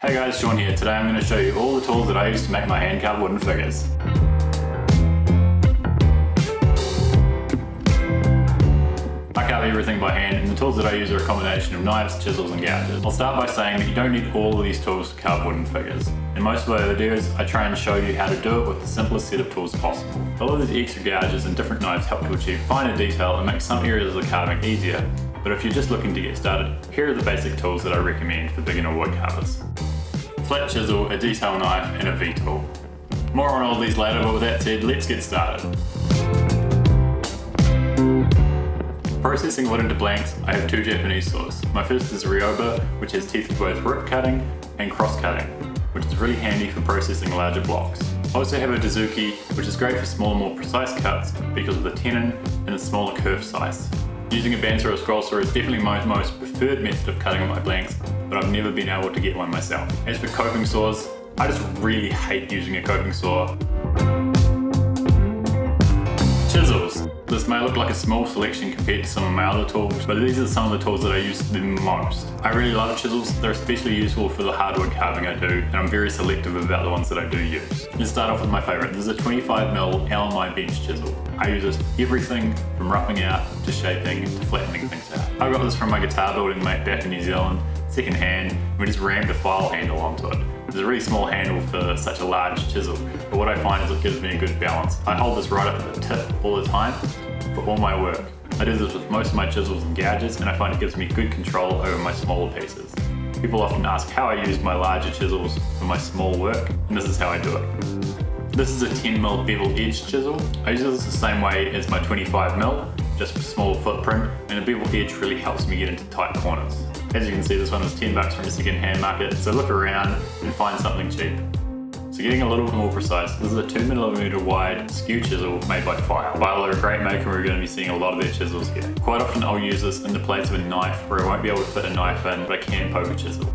Hey guys, Sean here. Today I'm going to show you all the tools that I use to make my hand-carved wooden figures. I carve everything by hand, and the tools that I use are a combination of knives, chisels and gouges. I'll start by saying that you don't need all of these tools to carve wooden figures. In most of my videos, I try and show you how to do it with the simplest set of tools possible. All of these extra gouges and different knives help to achieve finer detail and make some areas of the carving easier. But if you're just looking to get started, here are the basic tools that I recommend for beginner wood carvers. Flat chisel, a detail knife and a V-tool. More on all these later, but with that said, let's get started. Processing wood into blanks, I have two Japanese saws. My first is a Ryoba, which has teeth for both rip cutting and cross cutting, which is really handy for processing larger blocks. I also have a Dozuki, which is great for smaller, more precise cuts because of the tenon and the smaller curve size. Using a bandsaw or a scroll saw is definitely my most preferred method of cutting on my blanks, but I've never been able to get one myself. As for coping saws, I just really hate using a coping saw. Chisels. This may look like a small selection compared to some of my other tools, but these are some of the tools that I use the most. I really love chisels. They're especially useful for the hardwood carving I do, and I'm very selective about the ones that I do use. Let's start off with my favourite. This is a 25mm LMI bench chisel. I use this for everything from roughing out to shaping to flattening things out. I got this from my guitar building mate back in New Zealand, second hand. We just rammed a file handle onto it. It's a really small handle for such a large chisel, but what I find is it gives me a good balance. I hold this right up at the tip all the time for all my work. I do this with most of my chisels and gouges, and I find it gives me good control over my smaller pieces. People often ask how I use my larger chisels for my small work, and this is how I do it. This is a 10mm bevel edge chisel. I use this the same way as my 25mm, just for smaller footprint, and the bevel edge really helps me get into tight corners. As you can see, this one was $10 from a second-hand market, so look around and find something cheap. So getting a little bit more precise, this is a 2mm wide SKEW chisel made by FISHTAIL. FISHTAIL are a great maker, and we're going to be seeing a lot of their chisels here. Quite often I'll use this in the place of a knife where I won't be able to fit a knife in, but I can poke a chisel.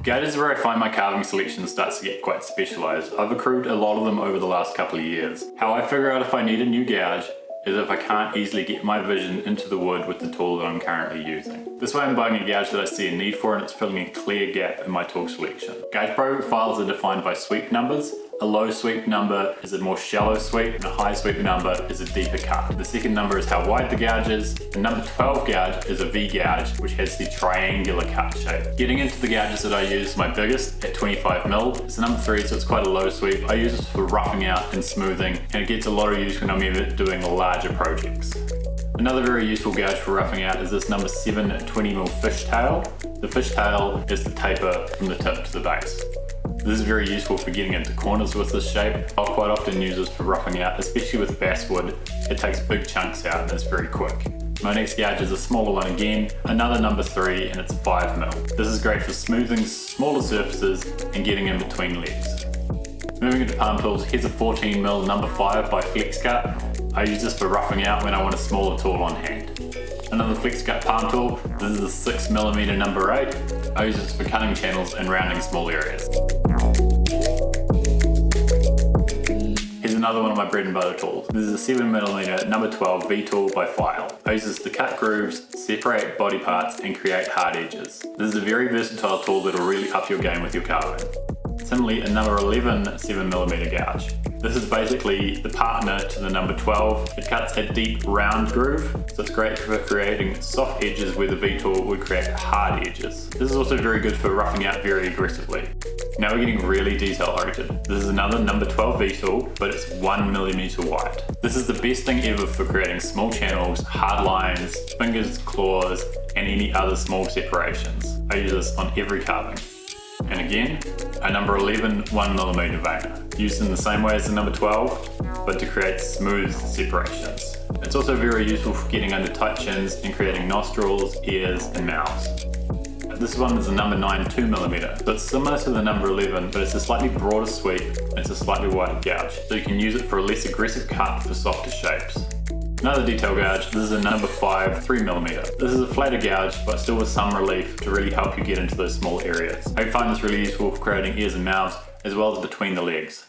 Gouges is where I find my carving selection starts to get quite specialised. I've accrued a lot of them over the last couple of years. How I figure out if I need a new gouge is if I can't easily get my vision into the wood with the tool that I'm currently using. This way I'm buying a gouge that I see a need for, and it's filling a clear gap in my tool selection. Gouge profiles are defined by sweep numbers. A low sweep number is a more shallow sweep, and a high sweep number is a deeper cut. The second number is how wide the gouge is. The number 12 gouge is a V gouge, which has the triangular cut shape. Getting into the gouges that I use, my biggest at 25mm. It's a number 3, so it's quite a low sweep. I use this for roughing out and smoothing, and it gets a lot of use when I'm ever doing larger projects. Another very useful gouge for roughing out is this number 7 20mm fishtail. The fishtail is the taper from the tip to the base. This is very useful for getting into corners with this shape. I'll quite often use this for roughing out, especially with basswood. It takes big chunks out and it's very quick. My next gouge is a smaller one again, another number 3, and it's 5mm. This is great for smoothing smaller surfaces and getting in between legs. Moving into palm tools, here's a 14mm number 5 by Flexcut. I use this for roughing out when I want a smaller tool on hand. Another Flexcut palm tool, this is a 6mm number 8. I use this for cutting channels and rounding small areas. Here's another one of my bread and butter tools. This is a 7mm number 12 V-tool by FISHTAIL. I use this to cut grooves, separate body parts and create hard edges. This is a very versatile tool that will really up your game with your carving. Similarly, a number 11 7mm gouge. This is basically the partner to the number 12. It cuts a deep round groove, so it's great for creating soft edges where the V-tool would create hard edges. This is also very good for roughing out very aggressively. Now we're getting really detail oriented. This is another number 12 V-tool, but it's 1mm wide. This is the best thing ever for creating small channels, hard lines, fingers, claws, and any other small separations. I use this on every carving. And again, a number 11 1mm veiner, used in the same way as the number 12, but to create smooth separations. It's also very useful for getting under tight chins and creating nostrils, ears, and mouths. This one is a number 9 2mm, so it's similar to the number 11, but it's a slightly broader sweep and it's a slightly wider gouge, so you can use it for a less aggressive cut for softer shapes. Another detail gouge, this is a number 5 3mm. This is a flatter gouge, but still with some relief to really help you get into those small areas. I find this really useful for creating ears and mouths, as well as between the legs.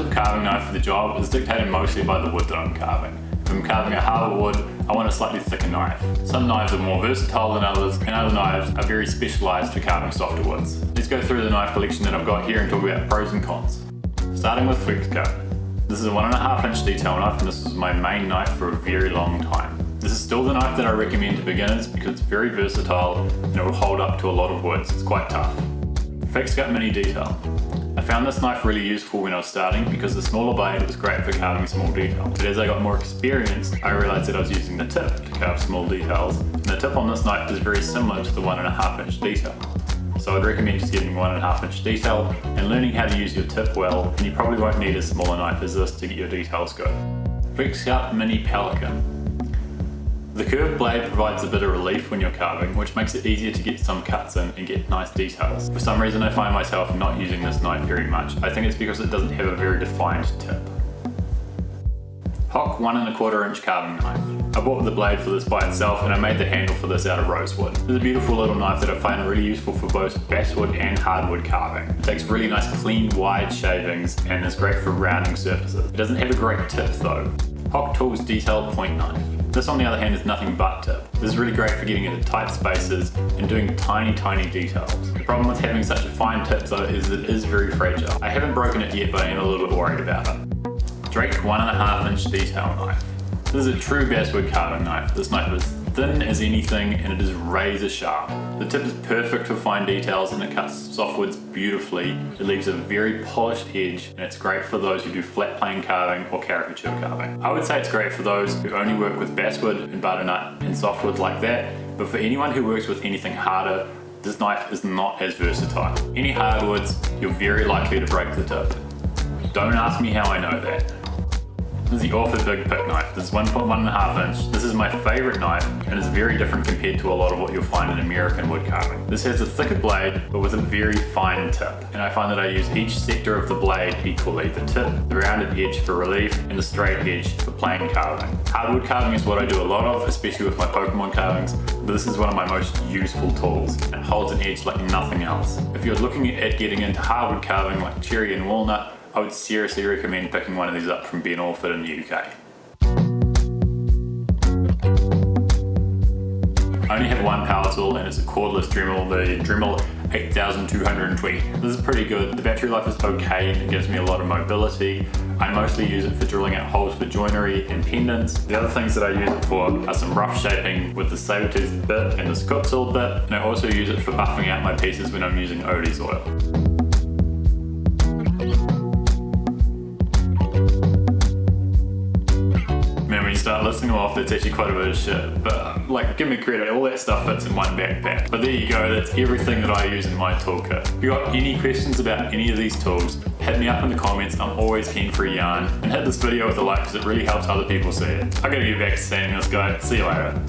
of carving knife for the job is dictated mostly by the wood that I'm carving. If I'm carving a harder wood, I want a slightly thicker knife. Some knives are more versatile than others, and other knives are very specialised for carving softer woods. Let's go through the knife collection that I've got here and talk about pros and cons. Starting with Flexcut. This is a 1.5 inch detail knife, and this is my main knife for a very long time. This is still the knife that I recommend to beginners because it's very versatile and it will hold up to a lot of woods. It's quite tough. Flexcut Mini Detail. I found this knife really useful when I was starting because the smaller blade was great for carving small details. But as I got more experienced, I realised that I was using the tip to carve small details, and the tip on this knife is very similar to the 1.5 inch detail. So I'd recommend just getting 1.5 inch detail and learning how to use your tip well, and you probably won't need a smaller knife as this to get your details good. Flexcut Mini PELICAN. The curved blade provides a bit of relief when you're carving, which makes it easier to get some cuts in and get nice details. For some reason I find myself not using this knife very much. I think it's because it doesn't have a very defined tip. HOCK 1.25 inch carving knife. I bought the blade for this by itself and I made the handle for this out of rosewood. This is a beautiful little knife that I find really useful for both basswood and hardwood carving. It takes really nice clean wide shavings and is great for rounding surfaces. It doesn't have a great tip though. HOCK Tools Detail Point Knife. This on the other hand is nothing but tip. This is really great for getting into tight spaces and doing tiny details. The problem with having such a fine tip though is it is very fragile. I haven't broken it yet, but I am a little bit worried about it. Drake 1.5 inch detail knife. This is a true basswood carving knife. This knife is thin as anything and it is razor sharp. The tip is perfect for fine details and it cuts softwoods beautifully. It leaves a very polished edge and it's great for those who do flat plane carving or caricature carving. I would say it's great for those who only work with basswood and butternut and softwoods like that, but for anyone who works with anything harder, this knife is not as versatile. Any hardwoods, you're very likely to break the tip. Don't ask me how I know that. This is the ORFORD Big Pick knife. This is 1.5 inch. This is my favourite knife and is very different compared to a lot of what you'll find in American wood carving. This has a thicker blade but with a very fine tip, and I find that I use each sector of the blade equally. The tip, the rounded edge for relief, and the straight edge for plain carving. Hardwood carving is what I do a lot of, especially with my Pokemon carvings. This is one of my most useful tools. It holds an edge like nothing else. If you're looking at getting into hardwood carving like cherry and walnut, I would seriously recommend picking one of these up from Ben ORFORD in the UK. I only have one power tool and it's a cordless Dremel, the Dremel 8220. This is pretty good. The battery life is okay and it gives me a lot of mobility. I mostly use it for drilling out holes for joinery and pendants. The other things that I use it for are some rough shaping with the SABURRTOOTH bit and this KUTZALL bit, and I also use it for buffing out my pieces when I'm using Odie's oil. Man, when you start listing them off, that's actually quite a bit of shit, but like, give me credit, all that stuff fits in one backpack. But there you go, that's everything that I use in my toolkit. If you got any questions about any of these tools, hit me up in the comments. I'm always keen for a yarn, and hit this video with a like because it really helps other people see it. I gotta get back to seeing this guy. See you later.